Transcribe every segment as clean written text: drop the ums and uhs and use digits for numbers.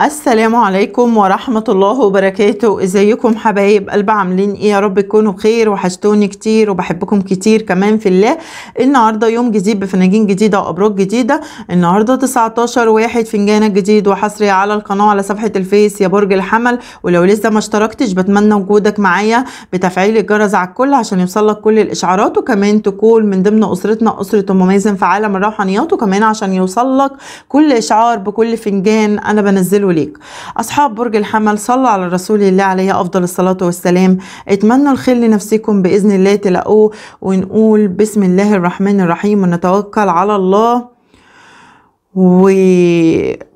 السلام عليكم ورحمة الله وبركاته. ازيكم حبايب قلب؟ عاملين ايه؟ يا رب تكونوا بخير، وحشتوني كتير وبحبكم كتير كمان في الله. النهاردة يوم جديد بفناجين جديدة وابراج جديدة. النهاردة 19/1 فنجانك جديد وحصري على القناة على صفحة الفيس يا برج الحمل. ولو لسه ما اشتركتش بتمنى وجودك معايا بتفعيل الجرس على الكل عشان يوصلك كل الاشعارات، وكمان تكون من ضمن اسرتنا اسرة ام مازن في عالم الروحانيات، وكمان عشان يوصلك كل اشعار بكل فنجان انا بنزله ليك. اصحاب برج الحمل صلوا على رسول الله عليه افضل الصلاه والسلام. اتمنوا الخير لنفسكم باذن الله تلاقوه، ونقول بسم الله الرحمن الرحيم ونتوكل على الله.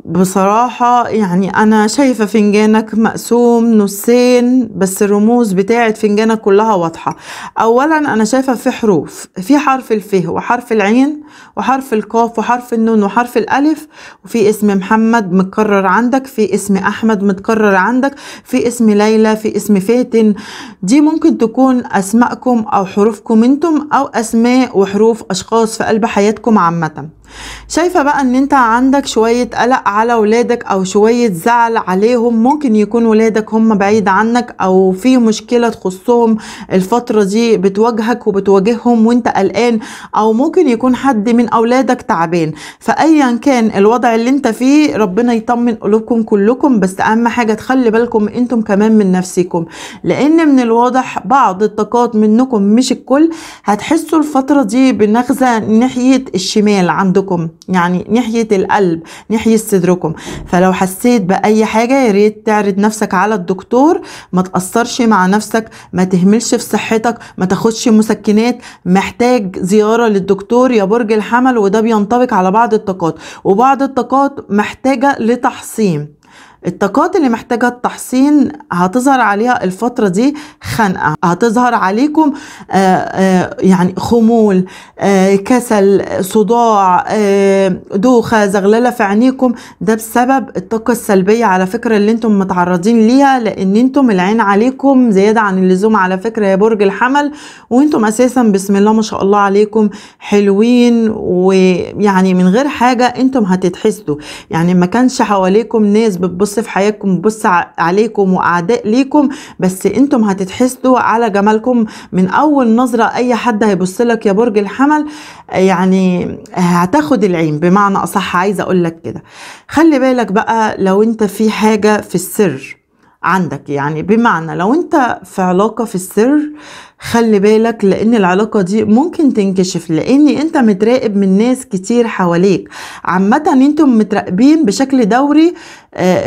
وبصراحة يعني أنا شايفة فنجانك مقسوم نصين، بس الرموز بتاعت فنجانك كلها واضحة. أولا أنا شايفة في حروف، في حرف الف وحرف العين وحرف القاف وحرف النون وحرف الألف، وفي اسم محمد متكرر عندك، في اسم أحمد متكرر عندك، في اسم ليلى، في اسم فاتن. دي ممكن تكون أسماءكم أو حروفكم انتم، أو أسماء وحروف أشخاص في قلب حياتكم عامة. شايفة بقى ان انت عندك شوية قلق على ولادك او شوية زعل عليهم. ممكن يكون ولادك هم بعيد عنك او في مشكلة تخصهم الفترة دي بتواجهك وبتواجههم وانت قلقان، او ممكن يكون حد من اولادك تعبان. فايا كان الوضع اللي انت فيه ربنا يطمن قلوبكم كلكم، بس اهم حاجة تخلي بالكم انتم كمان من نفسكم، لان من الواضح بعض الطاقات منكم مش الكل هتحسوا الفترة دي بنغزة ناحية الشمال عندكم، يعني ناحية القلب ناحية صدركم. فلو حسيت بأي حاجة يا ريت تعرض نفسك على الدكتور، ما تأثرش مع نفسك، ما تهملش في صحتك، ما تاخدش مسكنات. محتاج زيارة للدكتور يا برج الحمل، وده بينطبق على بعض الطاقات، وبعض الطاقات محتاجة لتحصين. الطاقات اللي محتاجة التحصين هتظهر عليها الفترة دي خنقة، هتظهر عليكم يعني خمول، كسل، صداع، دوخة، زغللة في عينيكم. ده بسبب الطاقة السلبية على فكرة اللي انتم متعرضين ليها، لان انتم العين عليكم زيادة عن اللزوم على فكرة يا برج الحمل. وانتم اساسا بسم الله ما شاء الله عليكم حلوين، ويعني من غير حاجة انتم هتتحسدوا. يعني ما كانش حواليكم ناس بتبص في حياتكم بتبص عليكم واعداء ليكم، بس انتم هتتحسدوا على جمالكم من اول نظرة. اي حد هيبص لك يا برج الحمل يعني هتاخد العين بمعنى اصح. عايزة اقول لك كده، خلي بالك بقى لو انت في حاجة في السر عندك، يعني بمعنى لو انت في علاقة في السر خلي بالك، لان العلاقة دي ممكن تنكشف، لان انت متراقب من ناس كتير حواليك. عامة انتم متراقبين بشكل دوري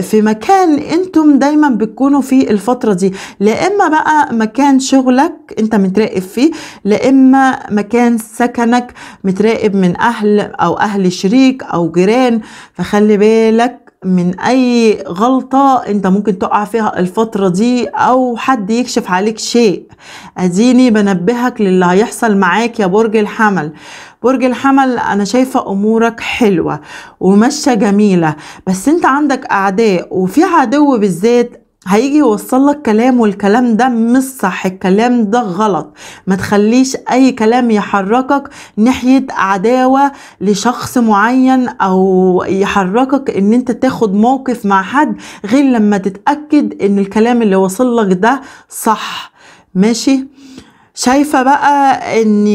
في مكان انتم دايما بتكونوا فيه الفترة دي، لا اما بقى مكان شغلك انت متراقب فيه، لا اما مكان سكنك متراقب من اهل او اهل شريك او جيران. فخلي بالك من اي غلطة انت ممكن تقع فيها الفترة دي، او حد يكشف عليك شيء. اديني بنبهك للي هيحصل معاك يا برج الحمل. برج الحمل انا شايفة امورك حلوة وماشية جميلة، بس انت عندك اعداء، وفي عدو بالذات هيجي يوصل لك كلام، والكلام ده مش صح، الكلام ده غلط. ما تخليش اي كلام يحركك ناحية عداوة لشخص معين، او يحركك ان انت تاخد موقف مع حد غير لما تتأكد ان الكلام اللي وصل لك ده صح. ماشي؟ شايفة بقى ان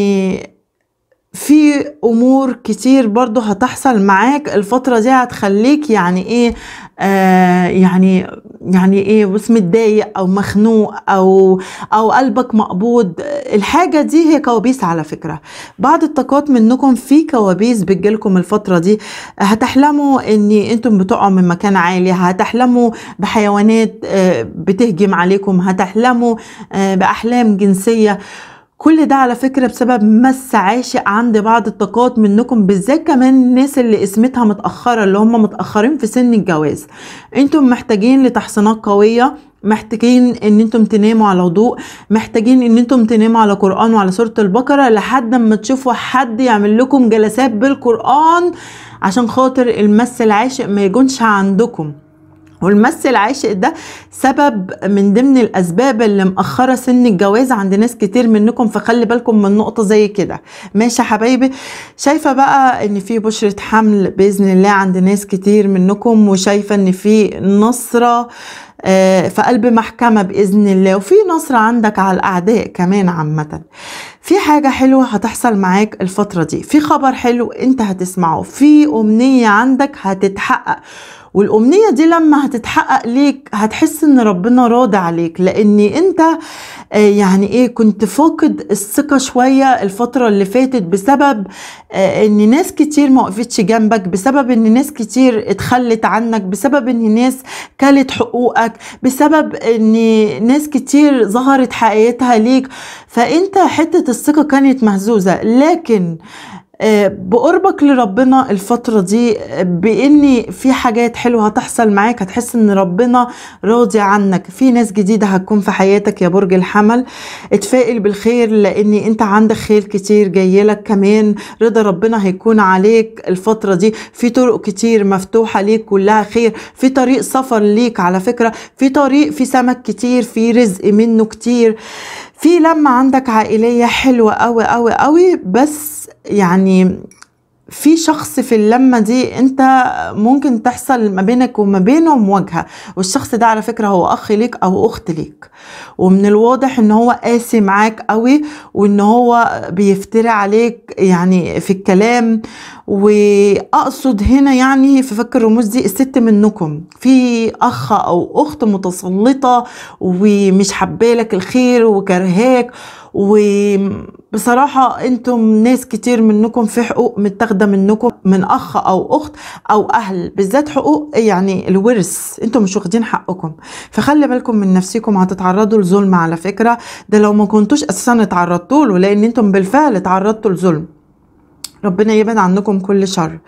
في امور كتير برضو هتحصل معاك الفترة دي هتخليك يعني ايه يعني ايه بس متضايق او مخنوق او قلبك مقبوض. الحاجة دي هي كوابيس على فكرة. بعض الطاقات منكم في كوابيس بتجيلكم الفترة دي. هتحلموا ان انتم بتقعوا من مكان عالي، هتحلموا بحيوانات بتهجم عليكم، هتحلموا بأحلام جنسية. كل ده على فكرة بسبب مس عاشق عند بعض الطاقات منكم، بالذات كمان الناس اللي اسمتها متأخرة، اللي هم متأخرين في سن الجواز. انتم محتاجين لتحصينات قوية، محتاجين ان انتم تناموا على وضوء، محتاجين ان انتم تناموا على قرآن وعلى سورة البقرة لحد ما تشوفوا حد يعمل لكم جلسات بالقرآن عشان خاطر المس العاشق ما يجونش عندكم. والمس العاشق ده سبب من ضمن الاسباب اللي مأخرة سن الجواز عند ناس كتير منكم، فخلي بالكم من نقطة زي كده. ماشي يا حبايبي؟ شايفة بقى ان في بشرة حمل بإذن الله عند ناس كتير منكم، وشايفة ان في نصرة في قلب محكمة بإذن الله، وفي نصر عندك على الأعداء كمان. عامة في حاجة حلوة هتحصل معاك الفترة دي، في خبر حلو انت هتسمعه، في أمنية عندك هتتحقق، والأمنية دي لما هتتحقق ليك هتحس ان ربنا راضي عليك، لان انت يعني ايه كنت فاقد الثقة شوية الفترة اللي فاتت بسبب ان ناس كتير ما وقفتش جنبك، بسبب ان ناس كتير اتخلت عنك، بسبب ان ناس كلت حقوقك، بسبب ان ناس كتير ظهرت حقيقتها ليك، فانت حتة الثقة كانت مهزوزة. لكن بقربك لربنا الفترة دي، بإن في حاجات حلوة هتحصل معاك، هتحس ان ربنا راضي عنك، في ناس جديدة هتكون في حياتك يا برج الحمل. اتفائل بالخير لان انت عندك خير كتير جايلك، كمان رضا ربنا هيكون عليك الفترة دي، في طرق كتير مفتوحة ليك كلها خير، في طريق سفر ليك على فكرة، في طريق في سمك كتير، في رزق منه كتير، في لمة عندك عائلية حلوة قوي قوي قوي. بس يعني في شخص في اللمة دي انت ممكن تحصل ما بينك وما بينه مواجهة، والشخص ده على فكرة هو اخ ليك او اخت ليك، ومن الواضح ان هو قاسي معاك قوي، وان هو بيفتري عليك يعني في الكلام. واقصد هنا يعني في فك الرموز دي الست منكم في اخ او اخت متسلطة ومش حبالك الخير وكرهاك، وبصراحة انتم ناس كتير منكم في حقوق متاخدة منكم من اخ او اخت او اهل، بالذات حقوق يعني الورث انتم مش واخدين حقكم، فخلي بالكم من نفسكم، هتتعرضوا لظلم على فكرة، ده لو ما كنتوش اساسا اتعرضتوا له، لان انتم بالفعل اتعرضتوا لظلم. ربنا يبعد عنكم كل شر.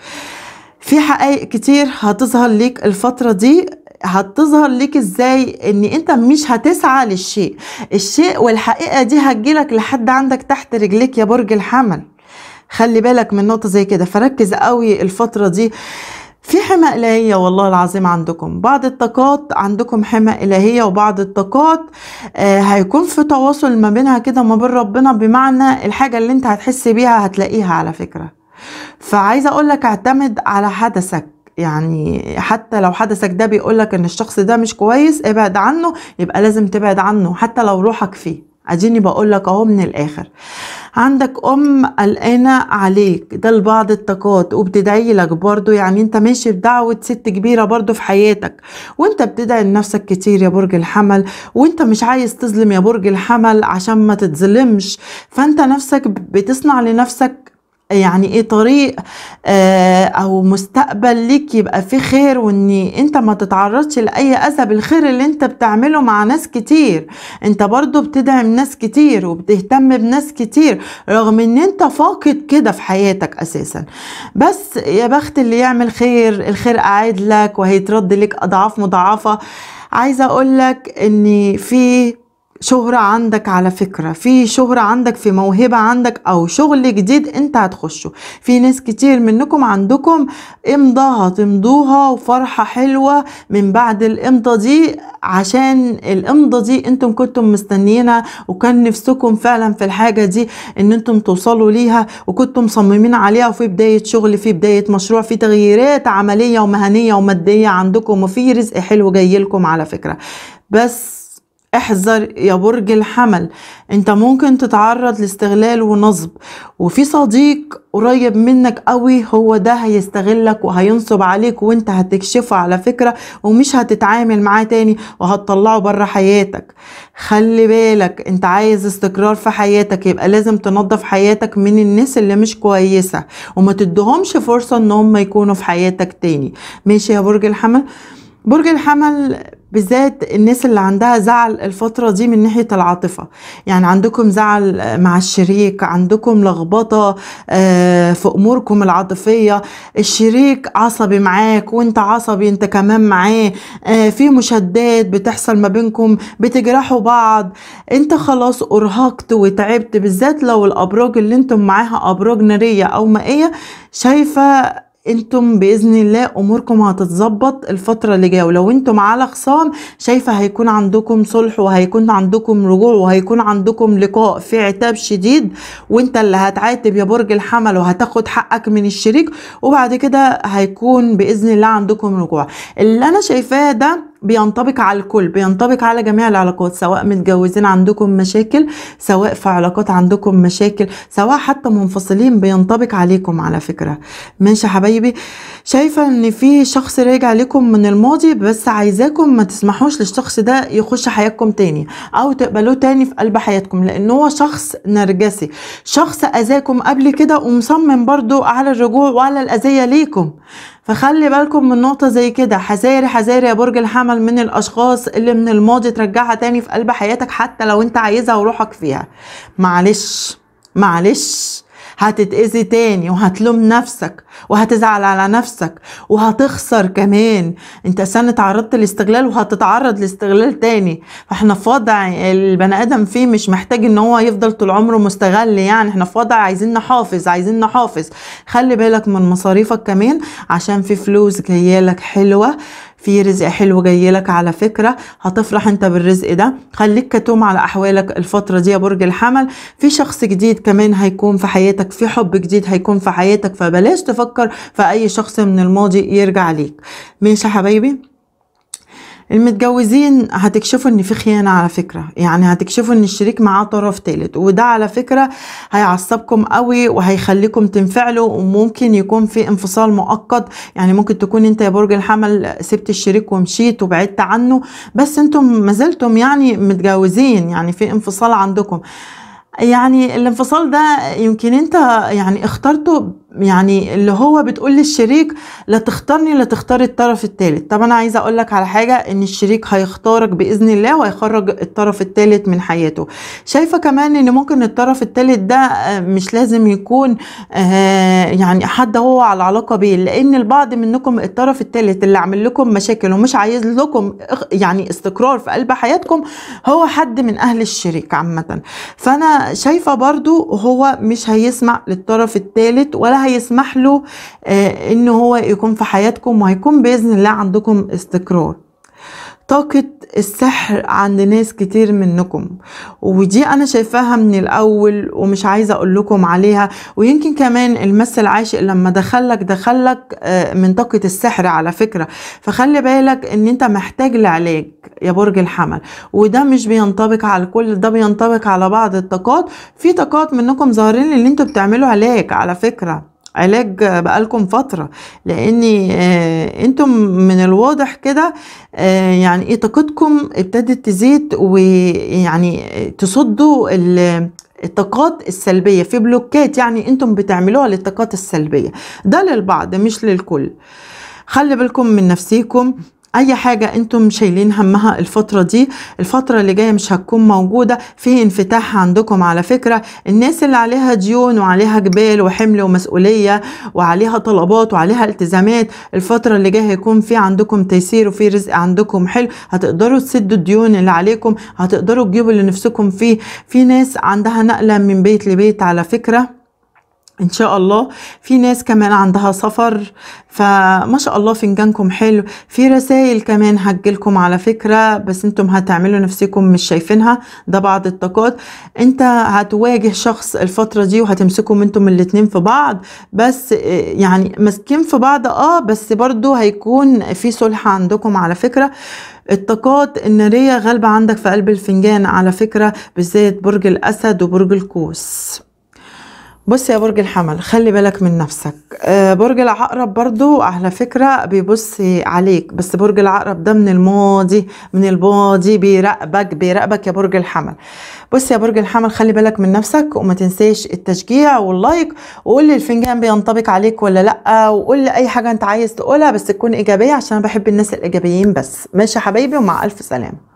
في حقائق كتير هتظهر ليك الفترة دي، هتظهر ليك ازاي؟ ان انت مش هتسعى للشيء، الشيء والحقيقة دي هتجيلك لحد عندك تحت رجليك يا برج الحمل. خلي بالك من نقطة زي كده، فركز قوي الفترة دي. في حمى إلهية والله العظيم عندكم، بعض الطاقات عندكم حمى إلهية، وبعض الطاقات هيكون في تواصل ما بينها كده وما بين ربنا، بمعنى الحاجة اللي انت هتحس بيها هتلاقيها على فكرة. فعايزة اقولك اعتمد على حدثك، يعني حتى لو حدثك ده بيقولك ان الشخص ده مش كويس ابعد عنه، يبقى لازم تبعد عنه حتى لو روحك فيه. اديني بقولك اهو من الاخر. عندك قلقانة عليك، ده لبعض الطاقات، وبتدعي لك برضو، يعني انت ماشي بدعوة ست كبيرة برضو في حياتك، وانت بتدعي لنفسك كتير يا برج الحمل، وانت مش عايز تظلم يا برج الحمل عشان ما تتظلمش، فانت نفسك بتصنع لنفسك يعني ايه طريق او مستقبل ليك يبقى فيه خير، وان انت ما تتعرضش لاي اذى بالخير اللي انت بتعمله مع ناس كتير. انت برضو بتدعم ناس كتير وبتهتم بناس كتير، رغم ان انت فاقد كده في حياتك اساسا. بس يا بخت اللي يعمل خير، الخير قاعد لك وهيترد لك اضعاف مضاعفة. عايزة اقولك ان في شهرة عندك على فكرة، في شهرة عندك، في موهبة عندك او شغل جديد انت هتخشه. في ناس كتير منكم عندكم امضة هتمضوها وفرحة حلوة من بعد الامضة دي، عشان الامضة دي انتم كنتم مستنيينها، وكان نفسكم فعلا في الحاجة دي ان انتم توصلوا ليها، وكنتم مصممين عليها، وفي بداية شغل، في بداية مشروع، في تغييرات عملية ومهنية ومادية عندكم، وفي رزق حلو جاي لكم على فكرة. بس احذر يا برج الحمل، انت ممكن تتعرض لاستغلال ونصب، وفي صديق قريب منك قوي هو ده هيستغلك وهينصب عليك، وانت هتكشفه على فكرة، ومش هتتعامل معاه تاني وهتطلعه بره حياتك. خلي بالك، انت عايز استقرار في حياتك، يبقى لازم تنظف حياتك من الناس اللي مش كويسة، وما تدهمش فرصة ان هم يكونوا في حياتك تاني. ماشي يا برج الحمل؟ برج الحمل بالذات الناس اللي عندها زعل الفترة دي من ناحية العاطفة، يعني عندكم زعل مع الشريك، عندكم لخبطة في أموركم العاطفية، الشريك عصبي معاك وانت عصبي انت كمان معاه، في مشادات بتحصل ما بينكم، بتجرحوا بعض، انت خلاص ارهقت وتعبت، بالذات لو الأبراج اللي انتم معاها أبراج نارية أو مائية. شايفة انتم باذن الله اموركم هتتظبط الفتره اللي جايه، ولو انتم على خصام شايفه هيكون عندكم صلح وهيكون عندكم رجوع وهيكون عندكم لقاء في عتاب شديد، وانت اللي هتعاتب يا برج الحمل وهتاخد حقك من الشريك، وبعد كده هيكون باذن الله عندكم رجوع. اللي انا شايفاه ده بينطبق على الكل، بينطبق على جميع العلاقات، سواء متجوزين عندكم مشاكل، سواء في علاقات عندكم مشاكل، سواء حتى منفصلين، بينطبق عليكم على فكرة. ماشي يا حبايبي. شايفة ان في شخص راجع لكم من الماضي، بس عايزاكم ما تسمحوش للشخص ده يخش حياتكم تاني او تقبلوه تاني في قلب حياتكم، لان هو شخص نرجسي، شخص اذاكم قبل كده ومصمم برضو على الرجوع وعلى الاذية ليكم. فخلي بالكم من نقطة زي كده، حذاري حذاري يا برج الحمل من الاشخاص اللي من الماضي ترجعها تاني في قلب حياتك حتى لو انت عايزها وروحك فيها. معلش معلش، هتتأذي تاني وهتلوم نفسك وهتزعل على نفسك وهتخسر كمان. انت سنة تعرضت لاستغلال وهتتعرض لاستغلال تاني. فاحنا في وضع البني ادم فيه مش محتاج ان هو يفضل طول عمره مستغل، يعني احنا في وضع عايزين نحافظ عايزين نحافظ. خلي بالك من مصاريفك كمان، عشان في فلوس جايالك حلوة، في رزق حلو جايلك على فكرة، هتفرح انت بالرزق ده. خليك كتوم على احوالك الفترة دي يا برج الحمل. في شخص جديد كمان هيكون في حياتك، في حب جديد هيكون في حياتك، فبلاش تفكر في اي شخص من الماضي يرجع ليك. ماشي يا حبايبي. المتجوزين هتكشفوا ان في خيانة على فكرة، يعني هتكشفوا ان الشريك معاه طرف ثالث، وده على فكرة هيعصبكم قوي وهيخليكم تنفعلوا، وممكن يكون في انفصال مؤقت. يعني ممكن تكون انت يا برج الحمل سبت الشريك ومشيت وبعدت عنه، بس انتم ما زلتم يعني متجوزين، يعني في انفصال عندكم. يعني الانفصال ده يمكن انت يعني اخترته، يعني اللي هو بتقول للشريك لا تختارني لا تختار الطرف الثالث. طب انا عايزه اقول لك على حاجه، ان الشريك هيختارك باذن الله وهيخرج الطرف الثالث من حياته. شايفه كمان ان ممكن الطرف الثالث ده مش لازم يكون يعني حد هو على علاقه بيه، لان البعض منكم الطرف الثالث اللي عامل لكم مشاكل ومش عايز لكم يعني استقرار في قلب حياتكم هو حد من اهل الشريك عامه. فانا شايفه برضو هو مش هيسمع للطرف الثالث ولا هيسمح له ان هو يكون في حياتكم، وهيكون باذن الله عندكم استقرار. طاقة السحر عند ناس كتير منكم، ودي انا شايفاها من الاول ومش عايزة اقول لكم عليها. ويمكن كمان المس العاشق لما دخلك من طاقة السحر على فكرة. فخلي بالك ان انت محتاج لعلاج يا برج الحمل، وده مش بينطبق على الكل، ده بينطبق على بعض الطاقات. في طاقات منكم ظاهرين اللي انتوا بتعملوا علاج على فكرة، علاج بقالكم فترة، لان انتم من الواضح كده يعني ايه طاقتكم ابتدت تزيد، ويعني تصدوا الطاقات السلبية في بلوكات، يعني انتم بتعملوها للطاقات السلبية. ده للبعض مش للكل. خلي بالكم من نفسيكم. اي حاجة انتم شايلين همها الفترة دي، الفترة اللي جاية مش هتكون موجودة. في انفتاح عندكم على فكرة. الناس اللي عليها ديون وعليها جبال وحمل ومسؤولية وعليها طلبات وعليها التزامات، الفترة اللي جاية هيكون في عندكم تيسير وفي رزق عندكم حلو، هتقدروا تسدوا الديون اللي عليكم، هتقدروا تجيبوا اللي نفسكم فيه. في ناس عندها نقلة من بيت لبيت على فكرة ان شاء الله. في ناس كمان عندها سفر، فما شاء الله فنجانكم حلو. في رسائل كمان هتجيلكم على فكرة، بس انتم هتعملوا نفسكم مش شايفينها. ده بعض الطاقات. انت هتواجه شخص الفترة دي وهتمسكوا انتم الاتنين في بعض، بس يعني ماسكين في بعض بس برضو هيكون في صلح عندكم على فكرة. الطاقات النارية غالبة عندك في قلب الفنجان على فكرة، بالذات برج الأسد وبرج القوس. بص يا برج الحمل، خلي بالك من نفسك. برج العقرب برضو على فكرة بيبص عليك، بس برج العقرب ده من الماضي بيراقبك يا برج الحمل. بص يا برج الحمل، خلي بالك من نفسك، وما تنساش التشجيع واللايك، وقول لي الفنجان بينطبق عليك ولا لا، وقول لي اي حاجة انت عايز تقولها بس تكون ايجابية، عشان انا بحب الناس الايجابيين بس. ماشي يا حبايبي، ومع الف سلامة.